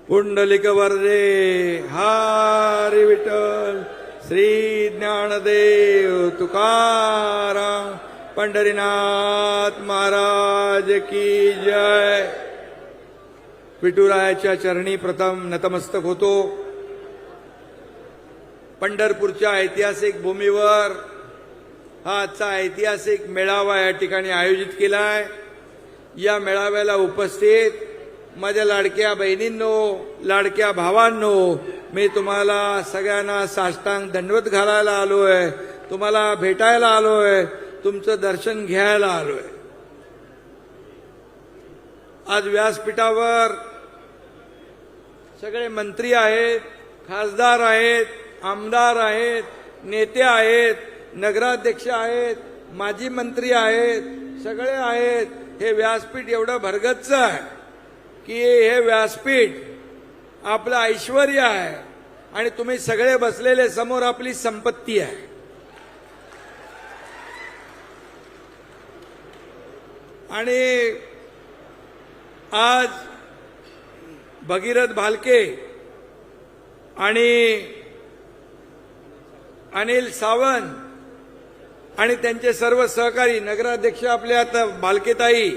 पुंडलिक वरदे हरी विठ्ठल श्री ज्ञानदेव तुकाराम पंढरीनाथ महाराज की जय। विठुरायाच्या चरणी प्रथम नतमस्तक होतो। पंढरपूरच्या ऐतिहासिक भूमीवर हा आजचा ऐतिहासिक मेळावा या ठिकाणी आयोजित केलाय। या मेळाव्याला उपस्थित माझ्या लाडक्या बहिणींनो, लाडक्या भावांनो, मी तुम्हाला सगळ्यांना साष्टांग दंडवत घालायला आलोय, तुम्हाला भेटायला आलोय, तुमचं दर्शन घ्यायला आलोय। आज व्यासपीठावर सगळे मंत्री आहेत, खासदार आहेत, आमदार आहेत, नेते आहेत, नगराध्यक्ष आहेत, माजी मंत्री आहेत, सगळे आहेत। हे व्यासपीठ एवढं भरगच्च आहे की हे व्यासपीठ आपलं ऐश्वर्य आहे आणि तुम्ही सगळे बसलेले समोर आपली संपत्ती आहे। आणि आज भगीरथ भालके आणि अनिल सावंत आणि त्यांचे सर्व सहकारी, नगराध्यक्ष आपले आता भालकेताई,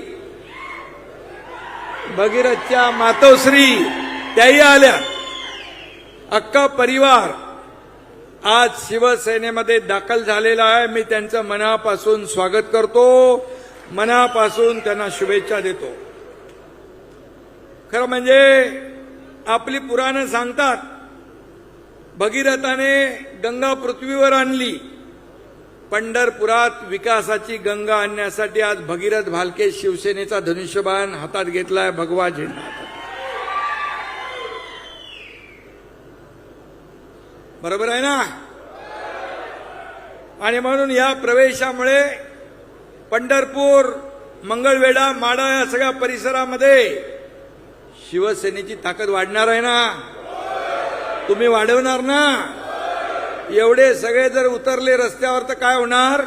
भगीरथच्या मातोश्री त्याही आल्या, अख्खा परिवार आज शिवसेनेमध्ये दाखल झालेला आहे। मी त्यांचं मनापासून स्वागत करतो, मनापासून त्यांना शुभेच्छा देतो। खरं म्हणजे आपली पुराणं सांगतात, भगीरथाने गंगा पृथ्वीवर आणली, पंढरपुरात विकासाची गंगा आणण्यासाठी आज भगीरथ भालके शिवसेनेचा धनुष्यबाण हातात घेतलाय, भगवा झेंडा। बरोबर आहे ना? आणि म्हणून या प्रवेशामुळे पंढरपूर, मंगळवेढा, माढा या सगळ्या परिसरामध्ये शिवसेनेची ताकद वाढणार आहे ना? तुम्ही वाढवणार ना? एवढे सगळे जर उतरले रस्त्यावर तर काय होणार?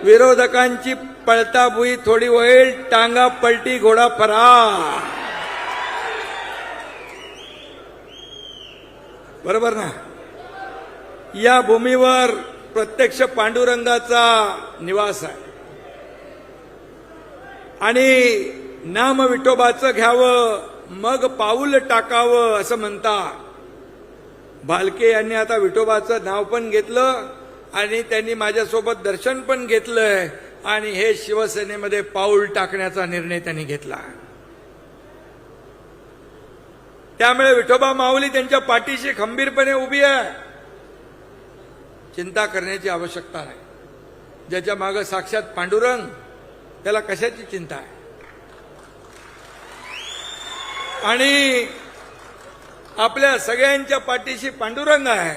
विरोधकांची पळताभुई थोडी होईल, टांगा पलटी घोडा फरार। बरोबर ना? या भूमीवर प्रत्यक्ष पांडुरंगाचा निवास आहे आणि नाम विठोबाचं घ्यावं मग पाऊल टाकावं असं म्हणतात। भालके यांनी आता विठोबाचं नाव पण घेतलं आणि त्यांनी माझ्यासोबत दर्शन पण घेतलंय आणि हे शिवसेनेमध्ये पाऊल टाकण्याचा निर्णय त्यांनी घेतला। त्यामुळे विठोबा माऊली त्यांच्या पाठीशी खंबीरपणे उभी आहे। चिंता करण्याची आवश्यकता नाही। ज्याच्या मागे साक्षात पांडुरंग, त्याला कशाची चिंता आहे? आणि आपल्या सगळ्यांच्या पाठीशी पांडुरंग आहे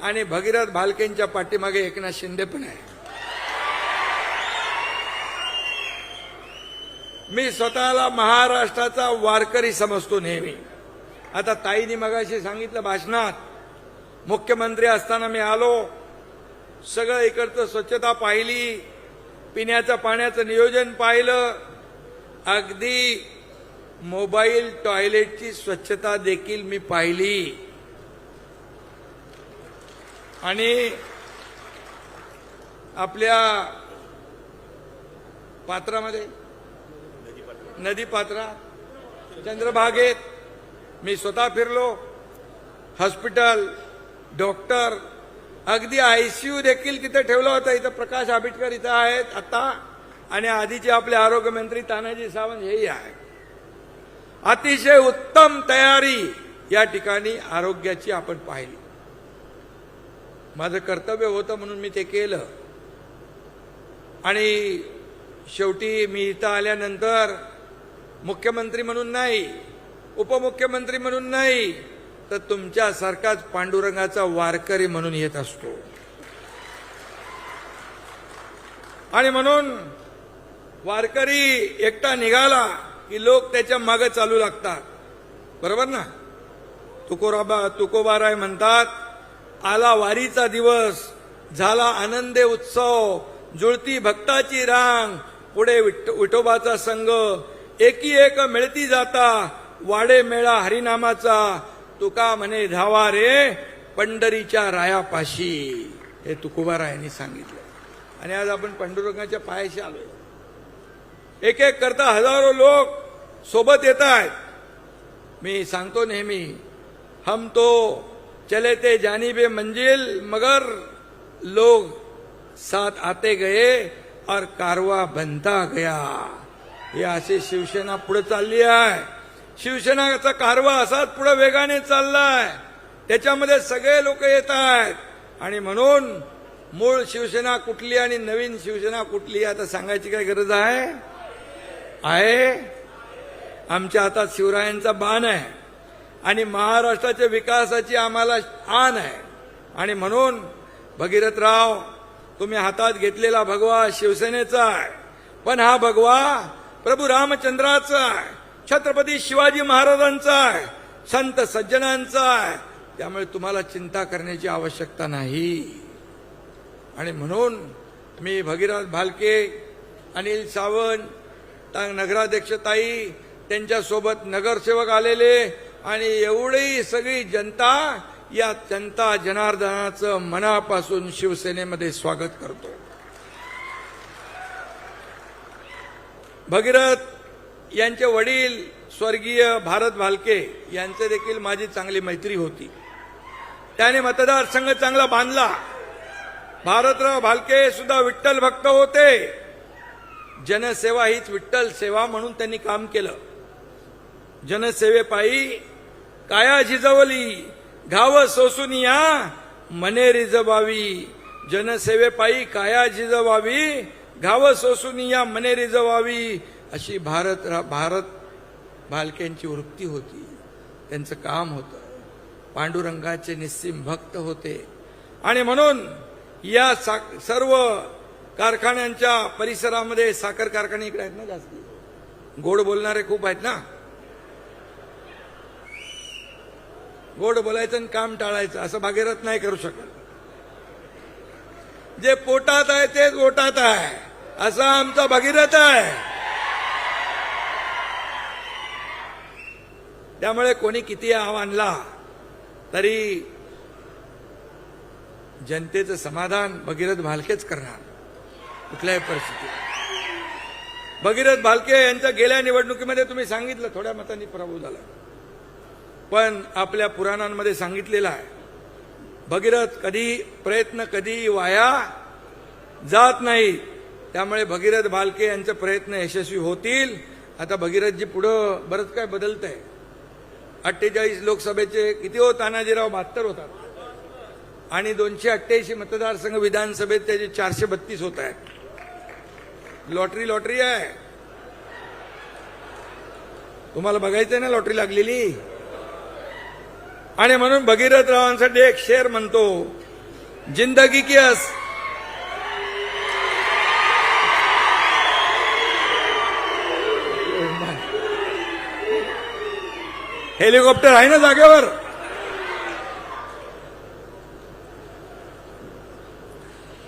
आणि भगीरथ भालकेंच्या पाठीमागे एकनाथ शिंदे पण आहे। मी स्वतःला महाराष्ट्राचा वारकरी समजतो नेहमी। आता ताईंनी मगाशी सांगितलं भाषणात, मुख्यमंत्री असताना मी आलो, सगळं इकडचं स्वच्छता पाहिली, पिण्याच्या पाण्याचं नियोजन पाहिलं, अगदी मोबाईल टॉयलेटची स्वच्छता देखील मी पाहिली। आणि आपल्या पात्रामध्ये, नदी पात्रात, चंद्रभागेत मी स्वतः फिरलो। हॉस्पिटल, डॉक्टर, अगदी आयसीयू देखील तिथे ठेवला होता। इथं प्रकाश आंबेडकर इथं आहेत आता, आणि आधीचे आपले आरोग्यमंत्री तानाजी सावंत हेही आहे। अतिशय उत्तम तयारी या ठिकाणी आरोग्याची आपण पाहिली। माझं कर्तव्य होतं म्हणून मी ते केलं। आणि शेवटी मी इथं आल्यानंतर मुख्यमंत्री म्हणून नाही, उपमुख्यमंत्री म्हणून नाही, तर तुमच्यासारखाच पांडुरंगाचा वारकरी म्हणून येत असतो। आणि म्हणून वारकरी एकटा निघाला की लोक त्याच्या मागे चालू लागतात। बरोबर ना? तुकोबाराय म्हणतात, आला वारीचा दिवस, झाला आनंदे उत्सव, जुळती भक्ताची रांग, पुढे विठोबाचा संघ, एकी एक मिळती जाता, वाडे मेळा हरिनामाचा, तुका म्हणे धावा रे पंढरीच्या रायापाशी, हे तुकोबारायांनी सांगितलं. आणि आज आपण पांडुरंगाच्या पायाशी आलोय. एक एक करता हजारो लोक सोबत येत आहेत. मी सांगतो नेहमी, हम तो चले थे जानिबे मंजिल मगर लोग साथ आते गए और कारवा बनता गया. हे असे शिवसेना पुढे चालली आहे. शिवसेनाचा कारवा असाच पुढे वेगाने चाललाय. त्याच्यामध्ये सगळे लोक येत आहेत. आणि म्हणून मूळ शिवसेना कुठली आणि नवीन शिवसेना कुठली आता सांगायची काय गरज आहे? आमच्या हातात शिवरायांचा बाण आहे आणि महाराष्ट्राच्या विकासाची आम्हाला आण आहे. आणि म्हणून भगीरथराव, तुम्ही हातात घेतलेला भगवा शिवसेनेचा आहे, पण हा भगवा प्रभू रामचंद्राचा आहे, छत्रपती शिवाजी महाराजांचा आहे, संत सज्जनांचा आहे. त्यामुळे तुम्हाला चिंता करण्याची आवश्यकता नाही. आणि म्हणून मी भगीरथ भालके, अनिल सावंत, नगराध्यक्षताई, त्यांच्यासोबत नगरसेवक आलेले आणि एवढी सगळी जनता, या जनता जनार्दनाचं मनापासून शिवसेनेमध्ये स्वागत करतो. भगीरथ यांचे वडील स्वर्गीय भारत भालके यांचे देखील माझी चांगली मैत्री होती. त्याने मतदारसंघ चांगला बांधला. भारतराव भालके सुद्धा विठ्ठल भक्त होते. जनसेवा हीच विठ्ठल सेवा म्हणून त्यांनी काम केलं. जनसेवेपायी काया झिजवली, घाव सोसून या मने रिजवावी. जनसेवेपायी काया झिजवावी, घाव सोसून या मने रिजवावी, अशी भारत भालकेंची वृत्ती होती. त्यांचं काम होतं. पांडुरंगाचे निस्सीम भक्त होते. आणि म्हणून या सर्व कारखान्यांच्या परिसरामध्ये, साखर कारखाने इकडे आहेत ना जास्त, गोड बोलणारे खूप आहेत ना. गोड बोलायचं आणि काम टाळायचं असं भागीरथ नाही करू शकत. जे पोटात आहे तेच ओटात आहे, असा आमचा भगीरथ आहे. त्यामुळे कोणी किती आव्हानला तरी जनतेचं समाधान भगीरथ भालकेच करणार कुठल्याही परिस्थितीत. भगीरथ भालके यांच्या गेल्या निवडणुकीमध्ये तुम्ही सांगितलं थोड्या मतांनी पराभव झाला, पण आपल्या पुराणांमध्ये सांगितलेलं आहे, भगीरथ प्रयत्न कधी वाया जात नाही. त्यामुळे भगीरथ भालके यांचे प्रयत्न यशस्वी होतील. आता भगीरथजी पुढं बरंच काय बदलत आहे. 48 लोकसभेचे किती हो तानाजीराव? 72 होतात. आणि 288 मतदारसंघ विधानसभेत त्याचे 432 होत आहेत. लॉटरी आहे. तुम्हाला बघायचंय ना लॉटरी लागलेली. आणि म्हणून भगीरथरावांसाठी एक शेर म्हणतो, जिंदगी की हेलिकॉप्टर आहे ना जागेवर.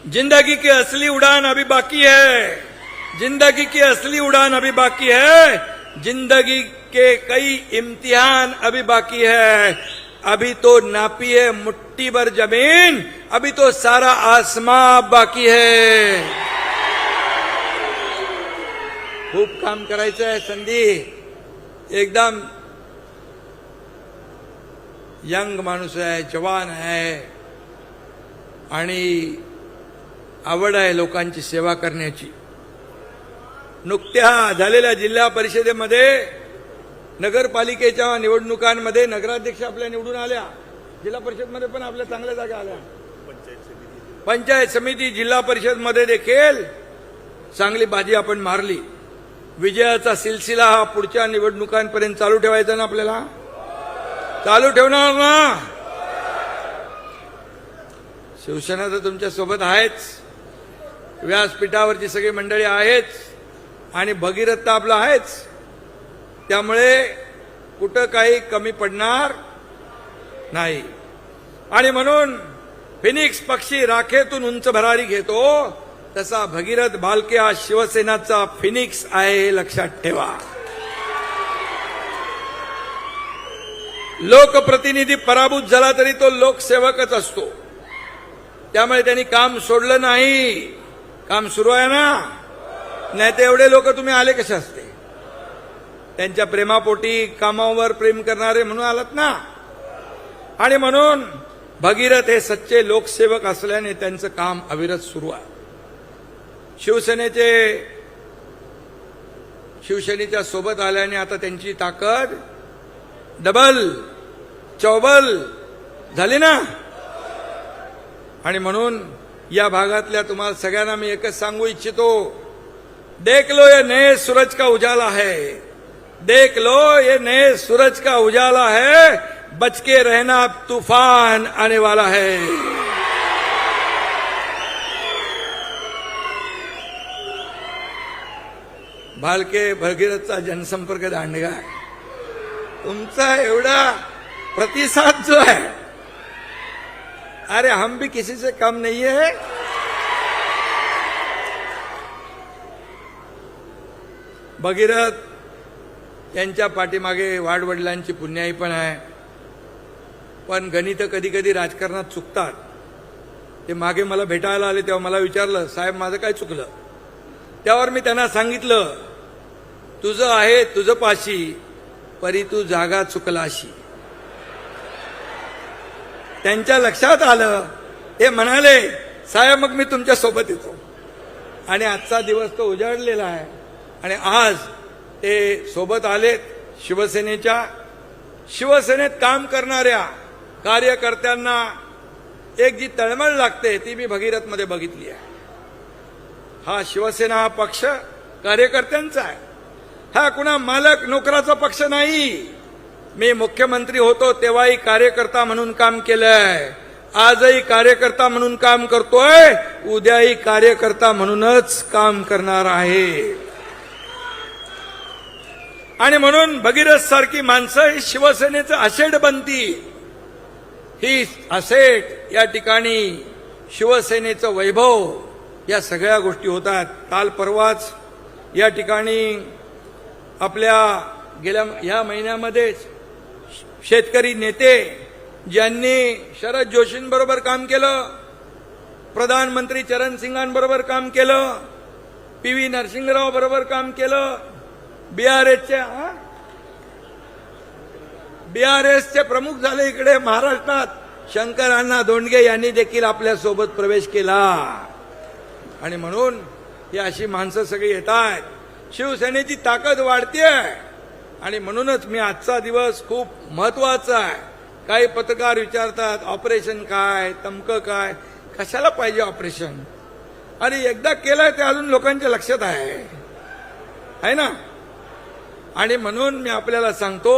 जिंदगी की असली उड़ान अभी बाकी है, जिंदगी की असली उड़ान अभी बाकी है, जिंदगी के कई इम्तिहान अभी बाकी है. अभी तो नापी है मुट्ठी भर जमीन, अभी तो सारा आसमां बाकी है. खूप काम करायचं आहे. संधी एकदम यंग माणूस आहे, जवान आहे आणि आवड आहे लोकांची सेवा करण्याची. नुकत्या झालेल्या जिल्हा परिषदेमध्ये, नगरपालिकेच्या निवडणुकांमध्ये नगराध्यक्ष आपल्या निवडून आल्या. जिल्हा परिषदमध्ये पण आपल्या चांगल्या जागा आल्या. पंचायत समिती, जिल्हा परिषदमध्ये देखील चांगली बाजी आपण मारली. विजयाचा सिलसिला हा पुढच्या निवडणुकांपर्यंत चालू ठेवायचा ना आपल्याला. चालू ठेवणार ना. शिवसेना तर तुमच्या सोबत आहेच, व्यासपीठावरची सगळी मंडळी आहेच आणि भगीरथ तर आपला आहेच. त्यामुळे कुठं काही कमी पडणार नाही. आणि म्हणून फिनिक्स पक्षी राखेतून उंच भरारी घेतो, तसा भगीरथ भालके हा शिवसेनाचा फिनिक्स आहे, हे लक्षात ठेवा. लोकप्रतिनिधी पराभूत झाला तरी तो लोकसेवकच असतो. त्यामुळे त्यांनी काम सोडलं नाही. काम सुरू आहे ना. नाही तर एवढे लोक तुम्ही आले कसे असते. त्यांच्या प्रेमापोटी कामावर प्रेम करणारे म्हणून आलात ना. आणि म्हणून भगीरथ हे सच्चे लोकसेवक असल्याने त्यांचं काम अविरत सुरू आहे. शिवसेनेच्या सोबत आल्याने आता त्यांची ताकद डबल चौबल झाली ना. आणि म्हणून या भागातल्या तुम्हाला सगळ्यांना मी एकच सांगू इच्छितो, देख लो ये नए सूरज का उजाला है, देख लो ये नए सूरज का उजाला है, बच के रहना तूफान आने वाला है. भालके भगीरथचा जनसंपर्क दांडगा आहे. तुमचा एवढा प्रतिसाद जो है, अरे हम भी किसी से कम नहीं है. भगीरथ यांच्या पाठीमागे वाडवडिलांची पुण्याई पण आहे. पण गणित कधी कधी राजकारणात चुकतात. ते मागे मला भेटायला आले तेव्हा मला विचारलं, साहेब माझं काय चुकलं. त्यावर मी त्यांना सांगितलं, तुझं आहे तुझं पाशी, परी तू जागा चुकलाशी. त्यांच्या लक्षात आलं. ते म्हणाले, साहेब मग मी तुमच्या सोबत येतो. आणि आजचा दिवस तो उजाडलेला आहे. आणि आज ते सोबत आलेत. शिवसेनेत काम करणाऱ्या कार्यकर्त्यांना एक जी तळमळ लागते ती मी भगीरथमध्ये बघितली आहे. हा शिवसेना हा पक्ष कार्यकर्त्यांचा आहे. हा कुणा मालक नोकराचा पक्ष नाही. मी मुख्यमंत्री होतो तेव्हाही कार्यकर्ता म्हणून काम केलंय. आजही कार्यकर्ता म्हणून काम करतोय. उद्याही कार्यकर्ता म्हणूनच काम करणार आहे. आणि म्हणून भगीरथ सारखी माणसं ही शिवसेनेचं असेट बनती. ही असेट या ठिकाणी शिवसेनेचं वैभव या सगळ्या गोष्टी होतात. काल परवाच या ठिकाणी आपल्या गेल्या या महिन्यामध्येच शेतकरी नेते ज्यांनी शरद जोशींबरोबर काम केलं, प्रधानमंत्री चरण सिंगांबरोबर काम केलं, PV नरसिंहराव बरोबर काम केलं, बीआरएसचे प्रमुख झाले इकडे महाराष्ट्रात, शंकर अण्णा धोंडगे यांनी देखील आपल्या सोबत प्रवेश केला. आणि म्हणून ही अशी माणसं सगळी येत आहेत. शिवसेनेची ताकद वाढतेय. आणि म्हणूनच मी आजचा दिवस खूप महत्वाचा आहे. काही पत्रकार विचारतात ऑपरेशन काय, तमकं काय, कशाला पाहिजे ऑपरेशन. आणि एकदा केलंय ते अजून लोकांच्या लक्षात आहे ना. आणि म्हणून मी आपल्याला सांगतो,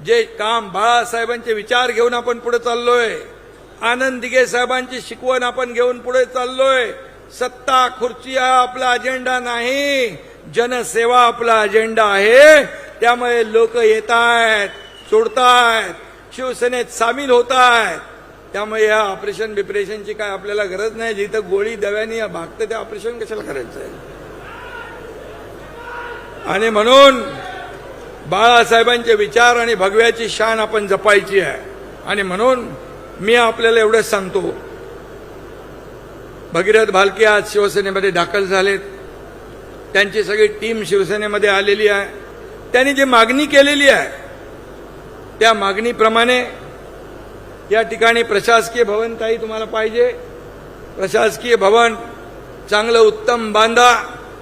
जे काम बाळासाहेबांचे विचार घेऊन आपण पुढे चाललोय, आनंद दिघे साहेबांची शिकवण आपण घेऊन पुढे चाललोय. सत्ता खुर्ची हा आपला अजेंडा नाही, जनसेवा आपला अजेंडा आहे. त्यामुळे लोक येत आहेत, सोडतायत, शिवसेनेत सामील होत आहेत. त्यामुळे या ऑपरेशन बिपरेशनची काय आपल्याला गरज नाही. जिथं गोळी दव्याने भागतं ते ऑपरेशन कशाला करायचं आहे. आणि म्हणून बाळासाहेबांचे विचार आणि भगव्याची शान आपण जपायची आहे. आणि म्हणून मी आपल्याला एवढंच सांगतो, भगीरथ भालके आज शिवसेनेमध्ये दाखल झालेत. त्यांची सगळी टीम शिवसेनेमध्ये आलेली आहे. त्यांनी जी मागणी केलेली आहे त्या मागणीप्रमाणे या ठिकाणी प्रशासकीय भवन ताई तुम्हाला पाहिजे, प्रशासकीय भवन चांगलं उत्तम बांधा.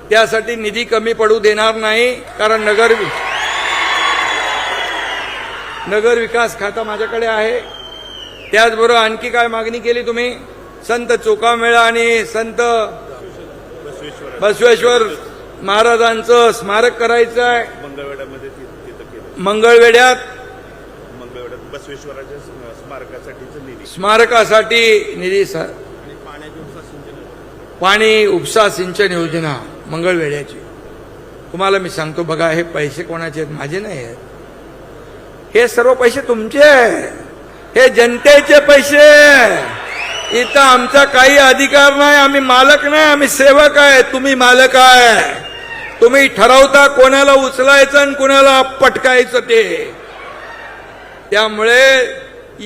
त्यासाठी निधी कमी पडू देणार नाही. कारण नगर विकास खाता माझ्याकडे आहे. त्याचबरोबर आणखी काय मागणी केली तुम्ही, संत चोखामेळा आणि संत बसवेश्वर महाराजांचं स्मारक करायचं आहे. मंगळवेढ्यात बसवेश्वराच्या स्मारकासाठी निधी, पाणी उपसा सिंचन योजना मंगळवेढ्याची. तुम्हाला मी सांगतो बघा, हे पैसे कोणाचे आहेत, माझे नाही आहेत. हे सर्व पैसे तुमचे आहेत. हे जनतेचे पैसे. इथं आमचा काही अधिकार नाही. आम्ही मालक नाही, आम्ही सेवक आहे. तुम्ही मालक आहे. तुम्ही ठरवता कोणाला उचलायचं आणि कोणाला पटकायचं ते. त्यामुळे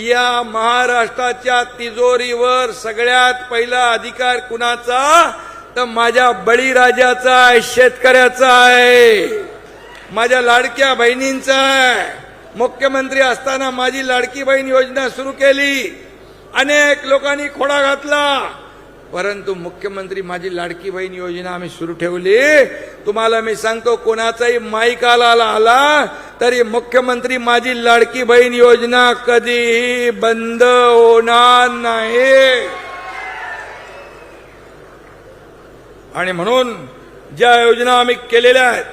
या महाराष्ट्राच्या तिजोरीवर सगळ्यात पहिला अधिकार कुणाचा, तर माझ्या बळीराजाचा आहे, शेतकऱ्याचा आहे, माझ्या लाडक्या बहिणींचा आहे. मुख्यमंत्री असताना माझी लाडकी बहीण योजना सुरू केली, अनेक लोकांनी खोडा घातला, परंतु मुख्यमंत्री माझी लाडकी बहीण योजना आम्ही सुरू ठेवली. तुम्हाला मी सांगतो, कोणाचाही माईक आला तरी मुख्यमंत्री माझी लाडकी बहीण योजना कधीही बंद होणार नाही. आणि म्हणून ज्या योजना आम्ही केलेल्या आहेत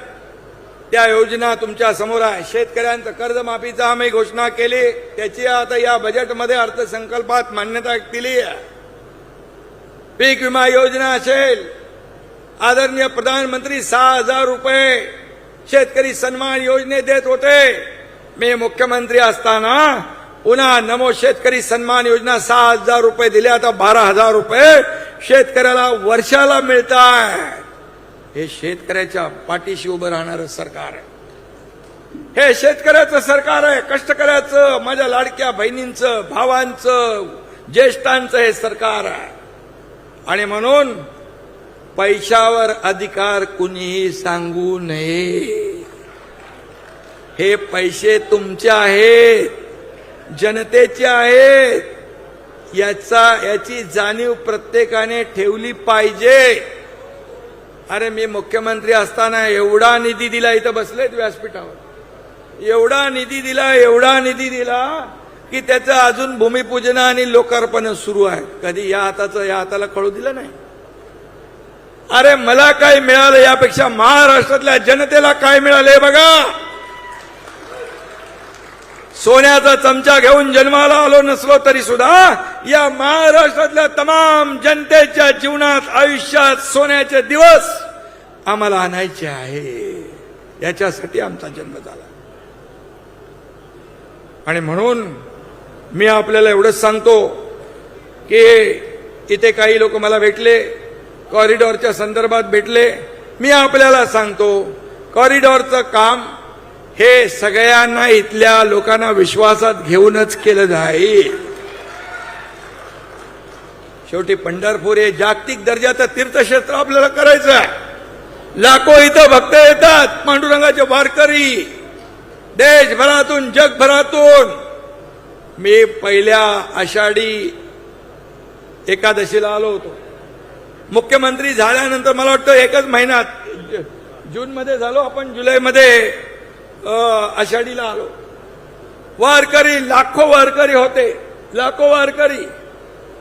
त्या योजना तुमच्या समोर आहे. शेतकऱ्यांचं कर्जमाफीचा आम्ही घोषणा केली, त्याची आता या बजेटमध्ये अर्थसंकल्पात मान्यता दिली आहे. पीक विमा योजना असेल, आदरणीय प्रधानमंत्री 6,000 रुपये शेतकरी सन्मान योजने देत होते. मी मुख्यमंत्री असताना पुन्हा नमो शेतकरी सन्मान योजना 6,000 रुपये दिले, आता 12,000 रुपये शेतकऱ्याला वर्षाला मिळतात. हे शेतकऱ्याच्या पाठीशी उभं राहणारं सरकार आहे. हे शेतकऱ्याचं सरकार आहे, कष्टकऱ्याचं, माझ्या लाडक्या बहिणींचं, भावांचं, ज्येष्ठांचं हे सरकार आहे. आणि म्हणून पैशावर अधिकार कुणीही सांगू नये. हे पैसे तुमचे आहेत, जनतेचे आहेत. याची जाणीव प्रत्येकाने ठेवली पाहिजे. अरे मी मुख्यमंत्री असताना एवढा निधी दिला, इथं बसलेत व्यासपीठावर, एवढा निधी दिला की त्याचं अजून भूमिपूजन आणि लोकार्पण सुरू आहे. कधी या हाताला कळू दिलं नाही. अरे मला काय मिळालं यापेक्षा महाराष्ट्रातल्या जनतेला काय मिळाले बघा. सोन्याचा चमचा घेऊन जन्माला आलो नसलो तरी सुद्धा या महाराष्ट्रातल्या तमाम जनतेच्या जीवनात, आयुष्यात सोन्याचे दिवस आम्हाला आणायचे आहे. याच्यासाठी आमचा जन्म झाला. आणि म्हणून मी आपल्याला एवढंच सांगतो की इथे काही लोक मला भेटले, कॉरिडॉरच्या संदर्भात भेटले. मी आपल्याला सांगतो, कॉरिडॉरचं काम हे सगळ्यांना, इथल्या लोकांना विश्वासात घेऊनच केलं जाईल. शेवटी पंढरपूर हे जागतिक दर्जाचं तीर्थक्षेत्र आपल्याला करायचं आहे. लाखो इथं भक्त येतात, पांडुरंगाचे वारकरी, देशभरातून, जगभरातून. मी पहिल्या आषाढी एकादशीला आलो होतो. मुख्यमंत्री झाल्यानंतर मला वाटतं एकच महिन्यात, जून मध्ये झालो आपण, जुलैमध्ये आषाढीला आलो. वारकरी, लाखो वारकरी होते, लाखो वारकरी.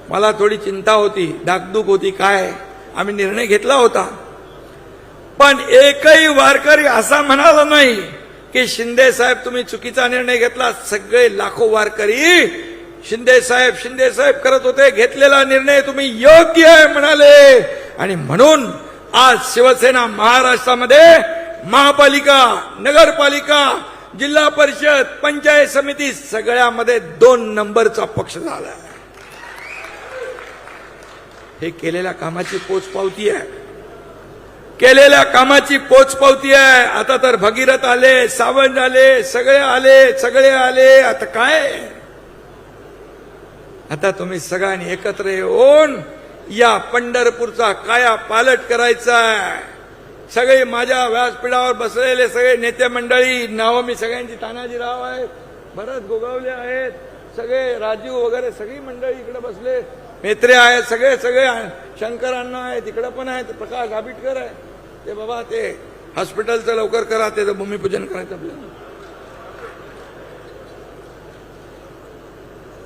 मला थोडी चिंता होती, धाकधूक होती. काय आम्ही निर्णय घेतला होता, पण एकही वारकरी असा म्हणाला नाही की शिंदे साहेब तुम्ही चुकीचा निर्णय घेतला. सगळे लाखो वारकरी शिंदे साहेब करत होते, घेतलेला निर्णय तुम्ही योग्य आहे म्हणाले. आणि म्हणून आज शिवसेना महाराष्ट्रामध्ये महापालिका, नगरपालिका, जिल्हा परिषद, पंचायत समिती सगळ्यामध्ये 2 नंबरचा पक्ष झाला. हे केलेल्या कामाची पोचपावती आहे, केलेल्या कामाची पोचपावती आहे. आता तर भगीरथ आले, सावंत आले, सगळे आले. आता काय, आता तुम्ही सगळ्यांनी एकत्र येऊन या पंढरपूरचा काया पालट करायचा आहे. सगळे माझ्या व्यासपीठावर बसलेले सगळे नेते मंडळी, नावं मी सगळ्यांची, तानाजीराव आहेत, भरत गोगावले आहेत, सगळे राजीव वगैरे सगळी मंडळी इकडे बसले, मेत्रे आहेत, सगळे शंकर अण्णा आहेत, तिकडे पण आहेत, प्रकाश आबिटकर आहे. ते बाबा ते हॉस्पिटलचं लवकर करा, त्याचं भूमिपूजन करायचं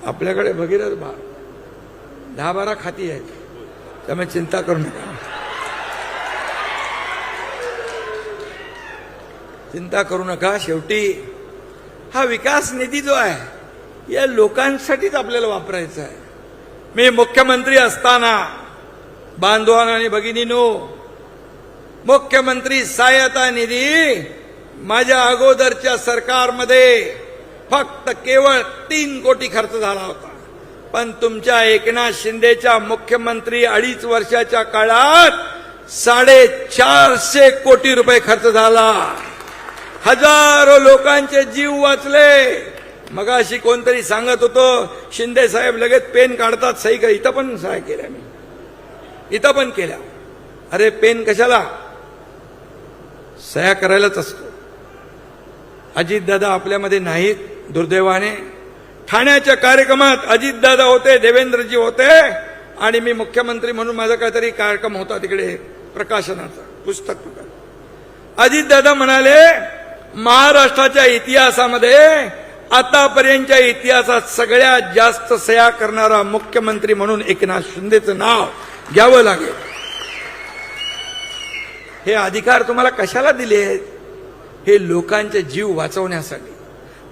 आपल्याकडे भगीरथ 10-12 खाती आहेत, त्यामुळे चिंता करू नका, चिंता करू नका. शेवटी हा विकास निधी जो आहे या लोकांसाठीच आपल्याला वापरायचा आहे. मी मुख्यमंत्री असताना, बांधवांनो आणि भगिनींनो, मुख्यमंत्री सहायता निधी माझ्या अगोदरच्या सरकारमध्ये फक्त केवळ 3 कोटी खर्च झाला होता. पण तुमच्या एकनाथ शिंदेच्या मुख्यमंत्री 2.5 वर्षाच्या काळात 450 कोटी रुपये खर्च झाला. हजारो लोकांचे जीव वाचले, मगाशी कोणतरी सांगत होतं शिंदे साहेब लगेच पेन काढतात सही का. इथं पण सह्या केल्या मी, इथं पण केल्या. अरे पेन कशाला, सह्या करायलाच असतो. अजितदादा आपल्यामध्ये नाहीत दुर्दैवाने. ठाण्याच्या कार्यक्रमात अजितदादा होते, देवेंद्रजी होते आणि मी मुख्यमंत्री म्हणून माझा काहीतरी कार्यक्रम होता तिकडे प्रकाशनाचा, पुस्तक प्रकाशन. अजितदादा म्हणाले महाराष्ट्राच्या इतिहासामध्ये आतापर्यंतच्या इतिहासात सगळ्यात जास्त सह्या करणारा मुख्यमंत्री म्हणून एकनाथ शिंदेचं नाव घ्यावं लागेल. हे अधिकार तुम्हाला कशाला दिले आहेत? हे लोकांचे जीव वाचवण्यासाठी,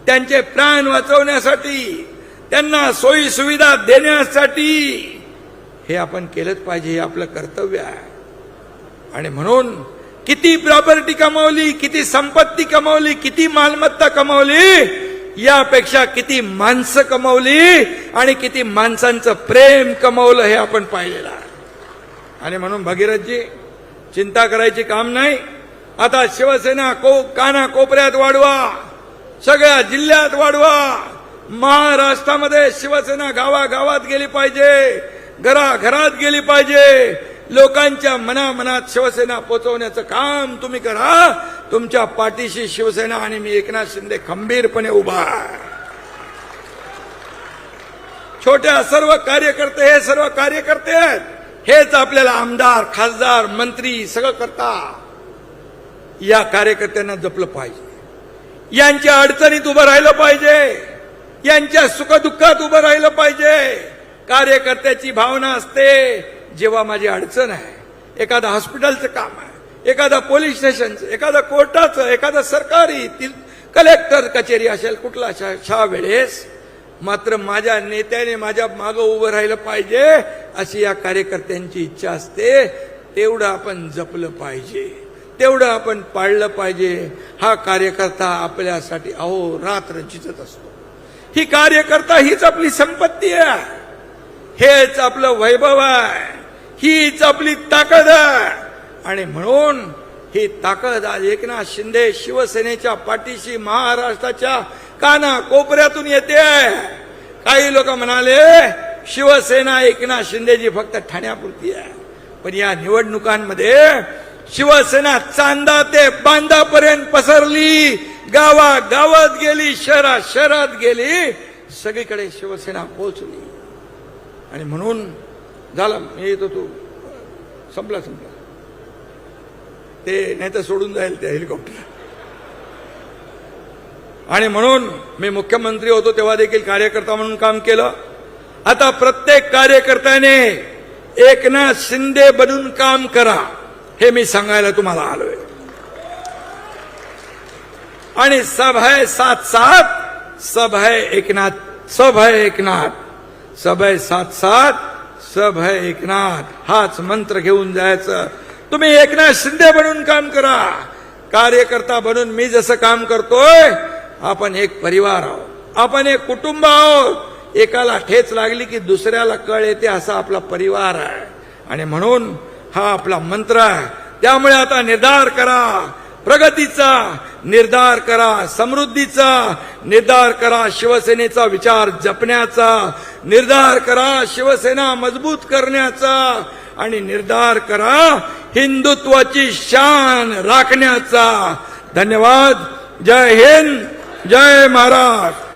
त्यांचे प्राण वाचवण्यासाठी, त्यांना सोयी सुविधा देण्यासाठी. हे आपण केलंच पाहिजे, हे आपलं कर्तव्य आहे. आणि म्हणून किती प्रॉपर्टी कमावली, किती संपत्ती कमावली, किती मालमत्ता कमावली, यापेक्षा किती माणसं कमावली आणि किती माणसांचं प्रेम कमावलं हे आपण पाहिलेलं आहे. आणि म्हणून भगीरथजी चिंता करायची काम नाही. आता शिवसेना काना कोपऱ्यात वाढवा, सगळ्या जिल्ह्यात वाढवा. महाराष्ट्रामध्ये शिवसेना गावागावात गेली पाहिजे, घराघरात गेली पाहिजे. लोकांच्या मनामनात शिवसेना पोचवण्याचं काम तुम्ही करा. तुमच्या पाठीशी शिवसेना आणि मी एकनाथ शिंदे खंबीरपणे उभा आहे. छोट्या सर्व कार्यकर्ते, हे सर्व कार्यकर्ते आहेत, हेच आपल्याला आमदार, खासदार, मंत्री सगळं करता. या कार्यकर्त्यांना जपलं पाहिजे, यांच्या अडचणीत उभं राहिलं पाहिजे, यांच्या सुखदुःखात उभं राहिलं पाहिजे. कार्यकर्त्याची भावना असते जेव्हा माझी अडचण आहे, एखादं हॉस्पिटलचं काम आहे, एखादा पोलीस स्टेशनचं, एखादं कोर्टाचं, एखादं सरकारी कलेक्टर कचेरी असेल कुठला, अशा वेळेस मात्र माझ्या नेत्याने माझ्या मागं उभं राहिलं पाहिजे अशी या कार्यकर्त्यांची इच्छा असते. तेवढं आपण जपलं पाहिजे, तेवढं आपण पाळलं पाहिजे. हा कार्यकर्ता आपल्यासाठी अहोरात्र झिजत असतो. ही कार्यकर्ता हीच आपली संपत्ती आहे, हेच आपलं वैभव आहे, हीच आपली ताकद आहे. आणि म्हणून ही ताकद आज एकनाथ शिंदे शिवसेनेच्या पाठीशी महाराष्ट्राच्या काना कोपऱ्यातून येते. काही लोक म्हणाले शिवसेना एकनाथ शिंदेजी फक्त ठाण्यापुरती आहे, पण या निवडणुकांमध्ये शिवसेना चांदा ते बांधापर्यंत पसरली, गावागावात गेली, शहरात गेली, सगळीकडे शिवसेना पोहोचली. आणि म्हणून झालं, मी येतो, तू संपला ते, नाही तर सोडून जाईल ते हेलिकॉप्टर. आणि म्हणून मी मुख्यमंत्री होतो तेव्हा देखील कार्यकर्ता म्हणून काम केलं. आता प्रत्येक कार्यकर्त्याने एकनाथ शिंदे बनून काम करा, हे मी सांगायला तुम्हाला आलोय. आणि सब है साथ साथ, सब है एकनाथ, सब है एकनाथ, सब है साथ साथ, सब है एकनाथ, हाच मंत्र घेऊन जायचं. तुम्ही एकनाथ शिंदे बनून काम करा. कार्यकर्ता बनून मी जसं काम करतोय, आपण एक परिवार आहोत, आपण एक कुटुंब आहोत. एकाला ठेच लागली की दुसऱ्याला कळ येते, असा आपला परिवार आहे. आणि म्हणून हा आपला मंत्र आहे. त्यामुळे आता निर्धार करा, प्रगतीचा निर्धार करा, समृद्धीचा निर्धार करा, शिवसेनेचा विचार जपण्याचा निर्धार करा, शिवसेना मजबूत करण्याचा, आणि निर्धार करा हिंदुत्वाची शान राखण्याचा. धन्यवाद. जय हिंद, जय महाराष्ट्र.